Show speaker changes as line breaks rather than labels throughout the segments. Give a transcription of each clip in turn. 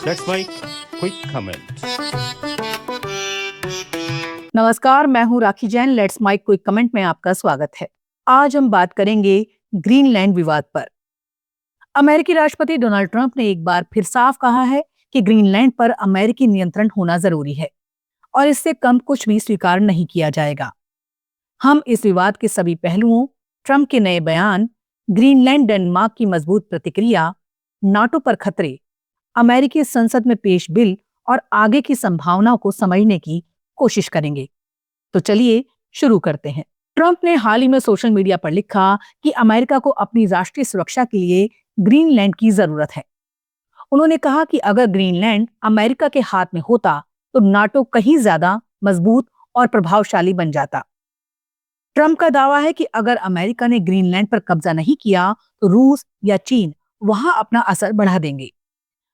That's my quick comment.
नमस्कार, मैं हूं Rakhi Jain. Let's my quick comment में आपका स्वागत है। आज हम बात करेंगे ग्रीनलैंड विवाद पर। अमेरिकी राष्ट्रपति डोनाल्ड ट्रंप ने एक बार फिर साफ कहा है कि ग्रीनलैंड पर अमेरिकी नियंत्रण होना जरूरी है और इससे कम कुछ भी स्वीकार नहीं किया जाएगा। हम इस विवाद के सभी पहलुओं, ट्रंप के नए बयान, ग्रीनलैंड डेनमार्क की मजबूत प्रतिक्रिया, नाटो पर खतरे, अमेरिकी संसद में पेश बिल और आगे की संभावनाओं को समझने की कोशिश करेंगे। तो चलिए शुरू करते हैं। ट्रंप ने हाल ही में सोशल मीडिया पर लिखा कि अमेरिका को अपनी राष्ट्रीय सुरक्षा के लिए ग्रीनलैंड की जरूरत है। उन्होंने कहा कि अगर ग्रीनलैंड अमेरिका के हाथ में होता तो नाटो कहीं ज्यादा मजबूत और प्रभावशाली बन जाता। ट्रंप का दावा है कि अगर अमेरिका ने ग्रीनलैंड पर कब्जा नहीं किया तो रूस या चीन वहां अपना असर बढ़ा देंगे,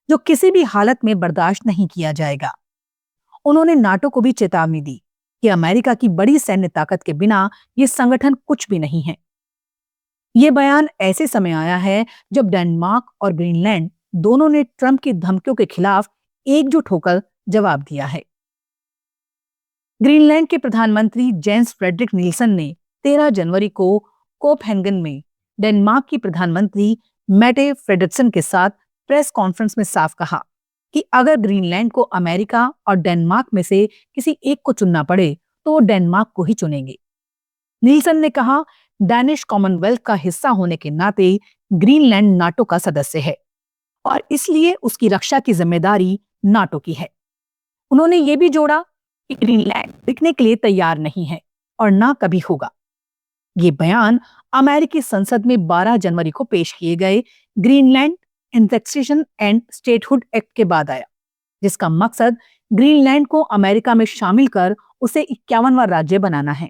जो किसी भी हालत में बर्दाश्त नहीं किया जाएगा। उन्होंने नाटो को भी चेतावनी दी कि अमेरिका की बड़ी सैन्य ताकत के बिना ये संगठन कुछ भी नहीं है। ये बयान ऐसे समय आया है जब डेनमार्क और ग्रीनलैंड दोनों ने ट्रंप की धमकियों के खिलाफ एकजुट होकर जवाब दिया है। ग्रीनलैंड के प्रधानमंत्री जेन्स फ्रेडरिक निल्सन ने 13 जनवरी को कोपहेगन में डेनमार्क की प्रधानमंत्री मेटे फ्रेडरिक्सन के साथ प्रेस कॉन्फ्रेंस में साफ कहा कि अगर ग्रीनलैंड को अमेरिका और डेनमार्क में से किसी एक को चुनना पड़े तो वो डेनमार्क को ही चुनेंगे। निल्सन ने कहा, डैनिश कॉमनवेल्थ का हिस्सा होने के नाते ग्रीनलैंड नाटो का सदस्य है और इसलिए उसकी रक्षा की जिम्मेदारी नाटो की है। उन्होंने ये भी जोड़ा कि ग्रीनलैंड बिकने के लिए तैयार नहीं है और ना कभी होगा। ये बयान अमेरिकी संसद में 12 जनवरी को पेश किए गए Greenland annexation and statehood act के बाद आया, जिसका मकसद ग्रीनलैंड को अमेरिका में शामिल कर उसे 51वां राज्य बनाना है।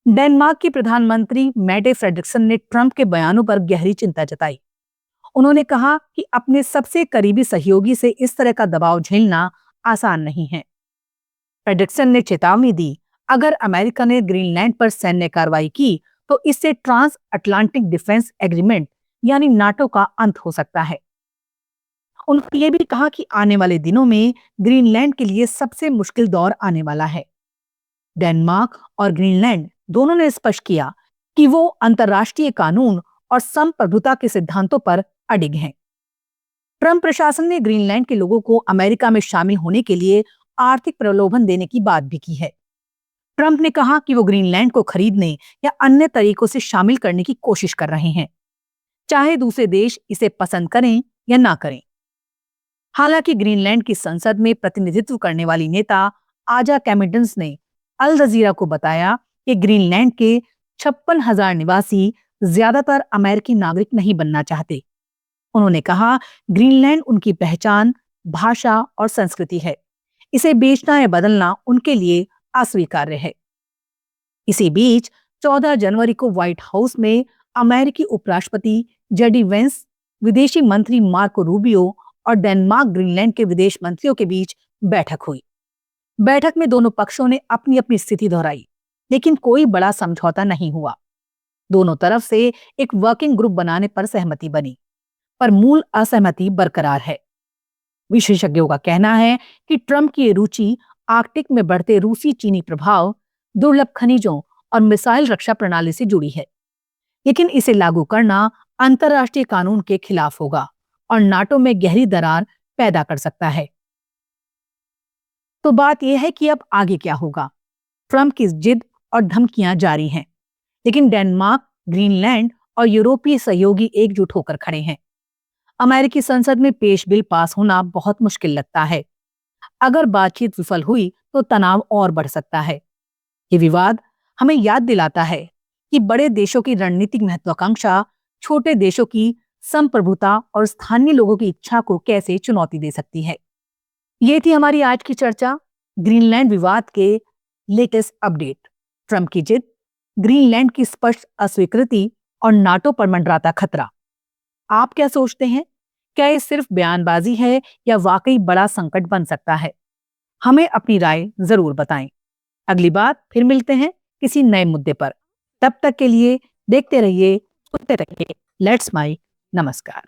डेनमार्क की प्रधानमंत्री मेटे फ्रेडरिक्सन ने ट्रंप के बयानों पर गहरी चिंता जताई। उन्होंने कहा कि अपने सबसे करीबी सहयोगी से इस तरह का दबाव झेलना आसान नहीं है। फ्रेडरिक्सन ने चेतावनी दी, अगर अमेरिका ने ग्रीनलैंड पर सैन्य कार्रवाई की तो इससे ट्रांस अटलांटिक डिफेंस एग्रीमेंट यानी नाटो का अंत हो सकता है। उन्होंने ये भी कहा कि आने वाले दिनों में ग्रीनलैंड के लिए सबसे मुश्किल दौर आने वाला है। डेनमार्क और ग्रीनलैंड दोनों ने स्पष्ट किया कि वो अंतर्राष्ट्रीय कानून और संप्रभुता के सिद्धांतों पर अडिग हैं। ट्रंप प्रशासन ने ग्रीनलैंड के लोगों को अमेरिका में शामिल होने के लिए आर्थिक प्रलोभन देने की बात भी की है। ट्रंप ने कहा कि वो ग्रीनलैंड को खरीदने या अन्य तरीकों से शामिल करने की कोशिश कर रहे हैं, चाहे दूसरे देश इसे पसंद करें या ना करें। हालांकि ग्रीनलैंड की संसद में प्रतिनिधित्व करने वाली नेता आजा कैमिडन्स ने अल जजीरा को बताया कि ग्रीनलैंड के 56,000 निवासी ज्यादातर अमेरिकी नागरिक नहीं बनना चाहते। उन्होंने कहा, ग्रीनलैंड उनकी पहचान, भाषा और संस्कृति है। इसे बेचना या बदलना उनके लिए अस्वीकार्य है। इसी बीच 14 जनवरी को व्हाइट हाउस में अमेरिकी उपराष्ट्रपति जेडी वेंस, विदेशी मंत्री मार्को रूबियो और डेनमार्क ग्रीनलैंड के विदेश मंत्रियों के बीच बैठक हुई। बैठक में दोनों पक्षों ने अपनी अपनी स्थिति दोहराई, लेकिन कोई बड़ा समझौता नहीं हुआ। दोनों तरफ से एक वर्किंग ग्रुप बनाने पर सहमति बनी, पर मूल असहमति बरकरार है। विशेषज्ञों का कहना है कि ट्रंप की रुचि आर्कटिक में बढ़ते रूसी चीनी प्रभाव, दुर्लभ खनिजों और मिसाइल रक्षा प्रणाली से जुड़ी है, लेकिन इसे लागू करना अंतर्राष्ट्रीय कानून के खिलाफ होगा और नाटो में गहरी दरार पैदा कर सकता है। तो बात यह है कि अब आगे क्या होगा। ट्रंप की जिद और धमकियां जारी हैं, लेकिन डेनमार्क, ग्रीनलैंड और यूरोपीय सहयोगी एकजुट होकर खड़े हैं। अमेरिकी संसद में पेश बिल पास होना बहुत मुश्किल लगता है। अगर बातचीत विफल हुई तो तनाव और बढ़ सकता है। ये विवाद हमें याद दिलाता है कि बड़े देशों की रणनीतिक महत्वाकांक्षा छोटे देशों की संप्रभुता और स्थानीय लोगों की इच्छा को कैसे चुनौती दे सकती है। ये थी हमारी आज की चर्चा, ग्रीनलैंड विवाद के लेटेस्ट अपडेट, ट्रंप की जिद, ग्रीनलैंड की स्पष्ट अस्वीकृति और नाटो पर मंडराता खतरा। आप क्या सोचते हैं? क्या ये सिर्फ बयानबाजी है या वाकई बड़ा संकट बन सकता है? हमें अपनी राय जरूर बताएं। अगली बार फिर मिलते हैं किसी नए मुद्दे पर। तब तक के लिए देखते रहिए, सुनते रहिए लेट्स माइक। नमस्कार।